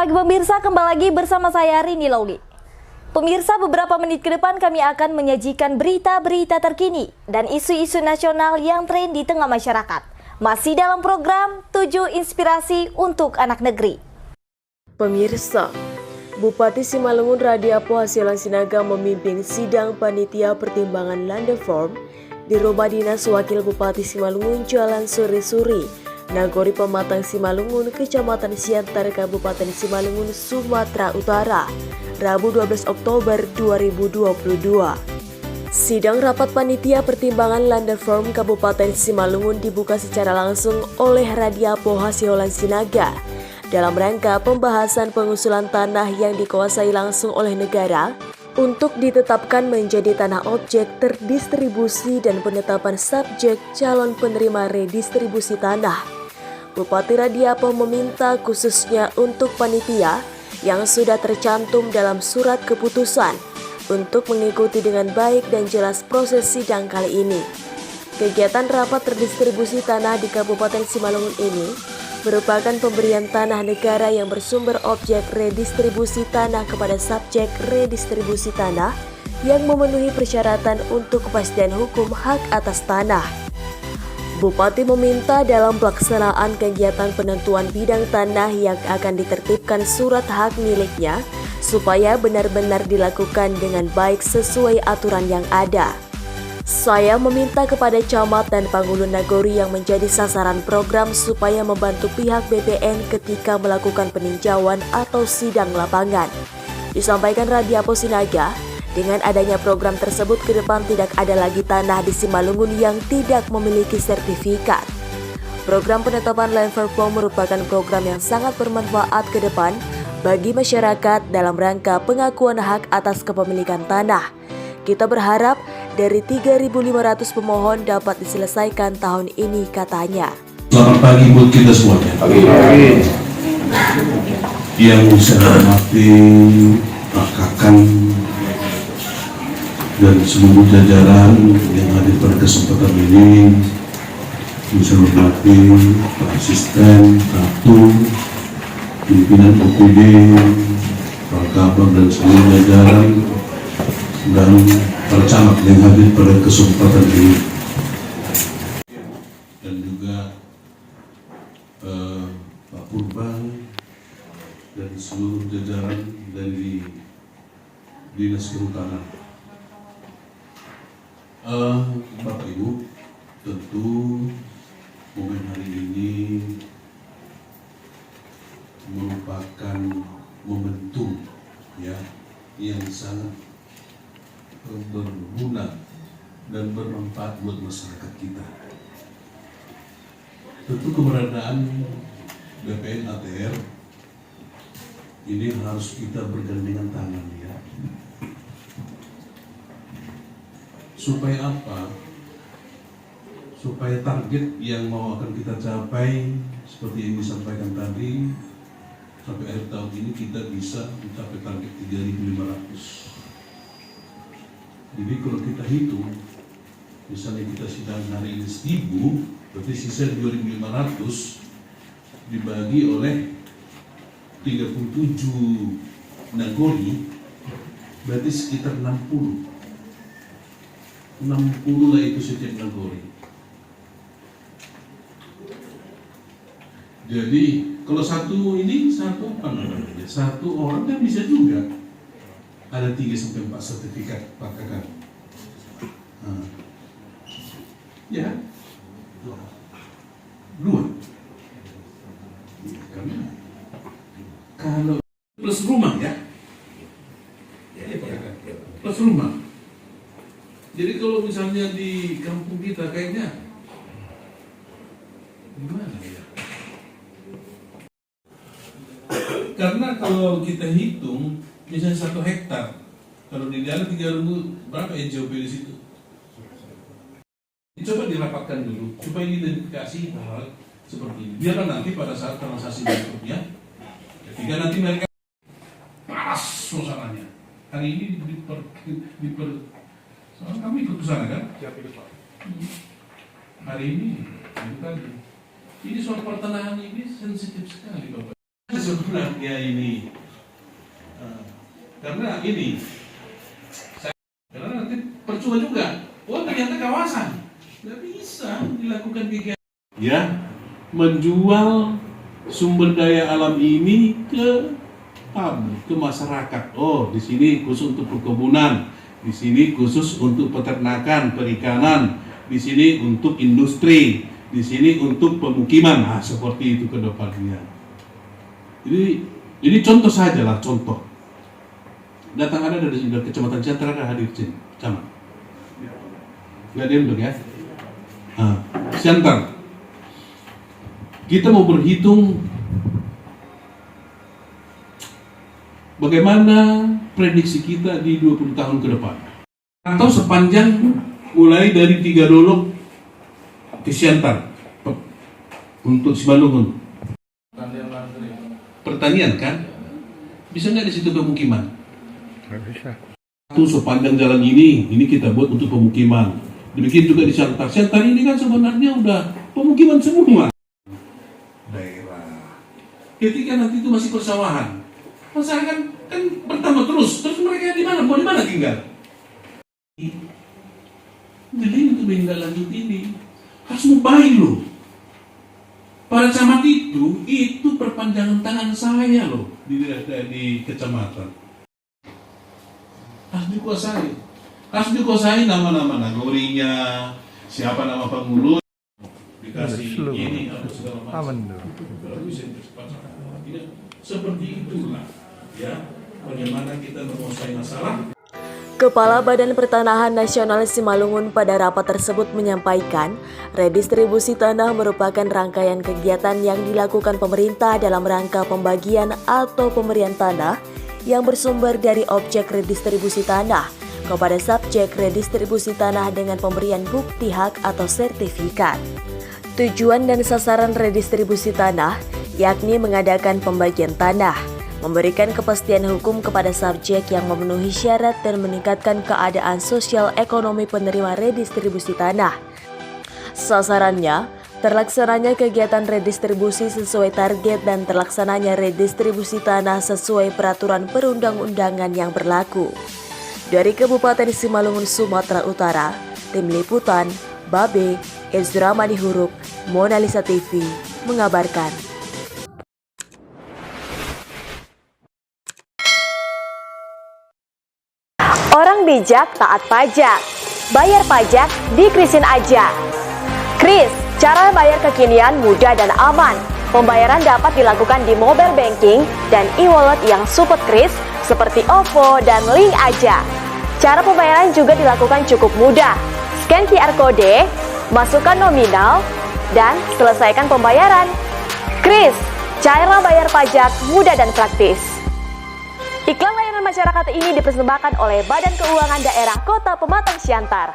pagi pemirsa, kembali lagi bersama saya Rini Lauli. Pemirsa, beberapa menit ke depan kami akan menyajikan berita-berita terkini dan isu-isu nasional yang tren di tengah masyarakat. Masih dalam program 7 Inspirasi untuk Anak Negeri. Pemirsa, Bupati Simalungun Radiapo Hasyolan Sinaga memimpin sidang panitia pertimbangan Land Reform di Rumah Dinas Wakil Bupati Simalungun Jalan Suri-Suri, Nagori Pematang Simalungun, Kecamatan Siantar, Kabupaten Simalungun, Sumatera Utara, Rabu 12 Oktober 2022. Sidang rapat panitia pertimbangan Land Reform Kabupaten Simalungun dibuka secara langsung oleh Radiapo Hasyolan Sinaga dalam rangka pembahasan pengusulan tanah yang dikuasai langsung oleh negara untuk ditetapkan menjadi tanah objek terdistribusi dan penetapan subjek calon penerima redistribusi tanah. Bupati Radiapo meminta khususnya untuk panitia yang sudah tercantum dalam surat keputusan untuk mengikuti dengan baik dan jelas proses sidang kali ini. Kegiatan rapat terdistribusi tanah di Kabupaten Simalungun ini merupakan pemberian tanah negara yang bersumber objek redistribusi tanah kepada subjek redistribusi tanah yang memenuhi persyaratan untuk kepastian hukum hak atas tanah. Bupati meminta dalam pelaksanaan kegiatan penentuan bidang tanah yang akan ditertibkan surat hak miliknya supaya benar-benar dilakukan dengan baik sesuai aturan yang ada. Saya meminta kepada camat dan Panghulu Nagori yang menjadi sasaran program supaya membantu pihak BPN ketika melakukan peninjauan atau sidang lapangan. Disampaikan Radiapo Sinaga, dengan adanya program tersebut ke depan tidak ada lagi tanah di Simalungun yang tidak memiliki sertifikat. Program penetapan Land Reform merupakan program yang sangat bermanfaat ke depan bagi masyarakat dalam rangka pengakuan hak atas kepemilikan tanah. Kita berharap dari 3.500 pemohon dapat diselesaikan tahun ini, katanya. Selamat pagi buat kita semuanya. Pagi. Yang saya hormati Pak Kakang dan seluruh jajaran yang hadir pada kesempatan ini, saya hormati Pak Asisten, Ratu, pimpinan OPD, Pak Kabang dan seluruh jajaran, dan para camat yang hadir pada kesempatan ini, dan juga Pak Purbang dan seluruh jajaran dari Dinas Kehutanan. Bapak Ibu, tentu momen hari ini merupakan momentum ya yang sangat berguna dan bermanfaat buat masyarakat kita. Tentu keberadaan BPN ATR ini harus kita bergandengan tangan ya. Supaya apa? Supaya target yang mau akan kita capai seperti yang disampaikan tadi, sampai akhir tahun ini kita bisa mencapai target 3.500. Jadi kalau kita hitung, misalnya kita sidang hari ini 1.000, berarti sisa 2.500 dibagi oleh 37 nagori, berarti sekitar 60 lah itu setiap nagori. Jadi kalau satu orang kan bisa juga ada 3-4 sertifikat Pak Kakak. Ya, 2. Karena kalau plus rumah ya, plus rumah. Jadi kalau misalnya di kampung kita kayaknya gimana ya? Karena kalau kita hitung misalnya 1 hektar, kalau di dalam 3.000 berapa NJOP di situ? Coba dirapatkan dulu supaya identifikasi hal seperti ini. Biarlah nanti pada saat transaksi berikutnya, ketika nanti mereka panas suasananya. Hari ini soalnya kami ikut ke sana kan? Hari ini, ini soal pertanahan ini sensitif sekali Bapak. sebenarnya ini? Karena ini, karena nanti percuma juga. Oh ternyata kawasan, nggak bisa dilakukan kegiatan. Ya, menjual sumber daya alam ini ke masyarakat. Oh, di sini khusus untuk perkebunan, di sini khusus untuk peternakan, perikanan, di sini untuk industri, di sini untuk pemukiman. Nah, seperti itu ke depannya. Ini contoh saja lah, contoh. Datang ada dari Kecamatan Siantar, ada hadir sini, camat. Nggak diam dong ya. Siantar. Kita mau berhitung bagaimana prediksi kita di 20 tahun ke depan. Atau sepanjang mulai dari 3 Dolok ke Siantar untuk Simalungun. Pertanian kan? Bisa nggak di situ pemukiman? Nggak bisa. Itu sepanjang jalan ini kita buat untuk pemukiman. Demikian juga di Siantar. Siantar ini kan sebenarnya udah pemukiman semua. Daerah. Ketika nanti itu masih persawahan, masyarakat kan bertambah terus mereka di mana? Mau di mana tinggal? Jadi untuk menindaklanjut ini harus mobile loh. Pada camat itu perpanjangan tangan saya loh di kecamatan. Harus dikuasai nama-nama nagorinya, siapa nama pengurus, dikasih ini atau segala macam. Seperti itulah ya, bagaimana kita menguasai masalah. Kepala Badan Pertanahan Nasional Simalungun pada rapat tersebut menyampaikan, redistribusi tanah merupakan rangkaian kegiatan yang dilakukan pemerintah dalam rangka pembagian atau pemberian tanah yang bersumber dari objek redistribusi tanah kepada subjek redistribusi tanah dengan pemberian bukti hak atau sertifikat. Tujuan dan sasaran redistribusi tanah yakni mengadakan pembagian tanah, memberikan kepastian hukum kepada subjek yang memenuhi syarat dan meningkatkan keadaan sosial ekonomi penerima redistribusi tanah. Sasarannya, terlaksananya kegiatan redistribusi sesuai target dan terlaksananya redistribusi tanah sesuai peraturan perundang-undangan yang berlaku. Dari Kabupaten Simalungun, Sumatera Utara, Tim Liputan, Babe, Ezra Manihuruk, Mona Lisa TV, mengabarkan. Orang bijak taat pajak. Bayar pajak di Krisin aja. Kris, cara bayar kekinian mudah dan aman. Pembayaran dapat dilakukan di mobile banking dan e-wallet yang support Kris seperti OVO dan Link Aja. Cara pembayaran juga dilakukan cukup mudah. Scan QR Code, masukkan nominal, dan selesaikan pembayaran. Kris, cara bayar pajak mudah dan praktis. Iklan layanan masyarakat ini dipersembahkan oleh Badan Keuangan Daerah Kota Pematang Siantar.